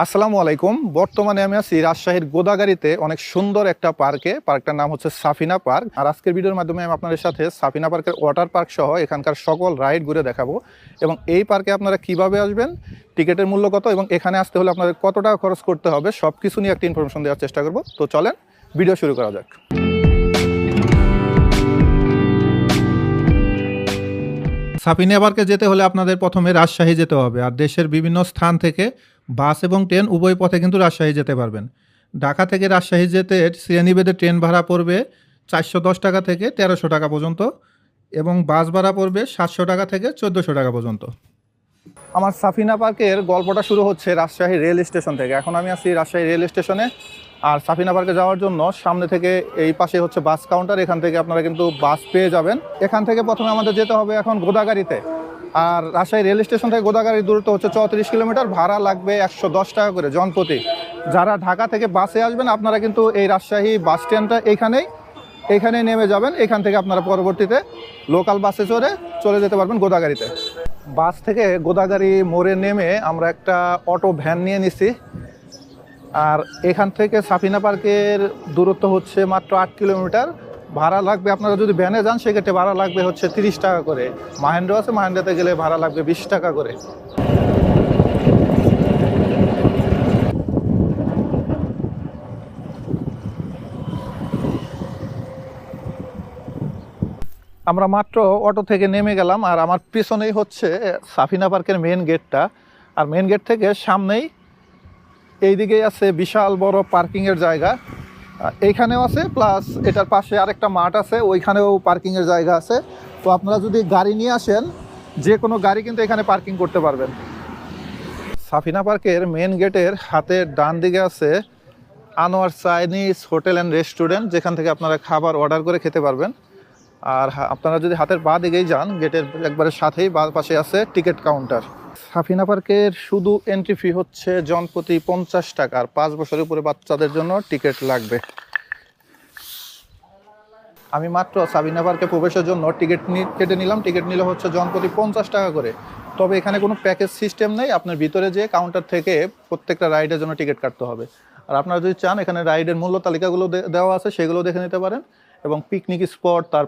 আসসালামু আলাইকুম। বর্তমানে আমি আছি রাজশাহীর গোদাগাড়ীতে অনেক সুন্দর একটা পার্কে। পার্কটার নাম হচ্ছে সাফিনা পার্ক। আর আজকের ভিডিওর মাধ্যমে আমি আপনাদের সাথে সাফিনা পার্কের ওয়াটার পার্ক সহ এখানকার সকল রাইড ঘুরে দেখাবো এবং এই পার্কে আপনারা কিভাবে আসবেন, টিকিটের মূল্য কত এবং এখানে আসতে হলে আপনাদের কত টাকা খরচ করতে হবে সব কিছু নিয়ে একটা ইনফরমেশন দেওয়ার চেষ্টা করব। তো চলেন ভিডিও শুরু করা যাক। সাফিনা পার্কে যেতে হলে আপনাদের প্রথমে রাজশাহী যেতে হবে। আর দেশের বিভিন্ন স্থান থেকে বাস এবং ট্রেন উভয় পথে কিন্তু রাজশাহী যেতে পারবেন। ঢাকা থেকে রাজশাহী যেতে শ্রেণীভেদে ট্রেন ভাড়া পড়বে 410 টাকা থেকে 1300 টাকা পর্যন্ত এবং বাস ভাড়া পড়বে 700 টাকা থেকে 1400 টাকা পর্যন্ত। আমার সাফিনা পার্কের গল্পটা শুরু হচ্ছে রাজশাহী রেল স্টেশন থেকে। এখন আমি আছি রাজশাহী রেল স্টেশনে। আর সাফিনা পার্কে যাওয়ার জন্য সামনে থেকে এই পাশে হচ্ছে বাস কাউন্টার, এখান থেকে আপনারা কিন্তু বাস পেয়ে যাবেন। এখান থেকে প্রথমে আমাদের যেতে হবে এখন গোদাগাড়ীতে। আর রাজশাহী রেল স্টেশন থেকে গোদাগাড়ির দূরত্ব হচ্ছে 34 কিলোমিটার, ভাড়া লাগবে 110 টাকা করে জনপ্রতি। যারা ঢাকা থেকে বাসে আসবেন আপনারা কিন্তু এই রাজশাহী বাস স্ট্যান্ডটা এইখানে নেমে যাবেন। এখান থেকে আপনারা পরবর্তীতে লোকাল বাসে চলে যেতে পারবেন গোদাগাড়িতে। বাস থেকে গোদাগাড়ি মোড়ে নেমে আমরা একটা অটো ভ্যান নিয়ে নিছি। আর এখান থেকে সাফিনা পার্কের দূরত্ব হচ্ছে মাত্র 8 কিলোমিটার। ভাড়া লাগবে, আপনারা যদি ভ্যানে যান সেক্ষেত্রে ভাড়া লাগবে হচ্ছে 30 টাকা করে। মাহেন্দ্র আছে, মাহেন্দ্রাতে গেলে ভাড়া লাগবে 20 টাকা করে। আমরা মাত্র অটো থেকে নেমে গেলাম আর আমার পিছনেই হচ্ছে সাফিনা পার্কের মেন গেটটা। আর মেন গেট থেকে সামনেই এইদিকেই আছে বিশাল বড় পার্কিংয়ের জায়গা। এইখানেও আছে, প্লাস এটার পাশে আরেকটা মাঠ আছে, ওইখানেও পার্কিংয়ের জায়গা আছে। তো আপনারা যদি গাড়ি নিয়ে আসেন যে কোনো গাড়ি কিন্তু এখানে পার্কিং করতে পারবেন। সাফিনা পার্কের মেন গেটের হাতের ডান দিকে আছে Anwar Chinese hotel and restaurant, যেখান থেকে আপনারা খাবার অর্ডার করে খেতে পারবেন। আর আপনারা যদি হাতের বাঁ দিকেই যান গেটের একবারে সাথেই বাঁ পাশে আছে টিকিট কাউন্টার। সাফিনা পার্কের শুধু এন্ট্রি ফি হচ্ছে জনপ্রতি 50 টাকা। আর 5 বছরের উপরে বাচ্চাদের জন্য টিকিট লাগবে। আমি মাত্র সাফিনা পার্কে প্রবেশের জন্য টিকিট কেটে নিলাম। টিকিট নিলে হচ্ছে জনপ্রতি 50 টাকা করে। তবে এখানে কোনো প্যাকেজ সিস্টেম নেই, আপনার ভিতরে যেয়ে কাউন্টার থেকে প্রত্যেকটা রাইডের জন্য টিকিট কাটতে হবে। আর আপনারা যদি চান এখানে রাইডের মূল্য তালিকাগুলো দেওয়া আছে, সেগুলো দেখে নিতে পারেন। এবং পিকনিক স্পট, তার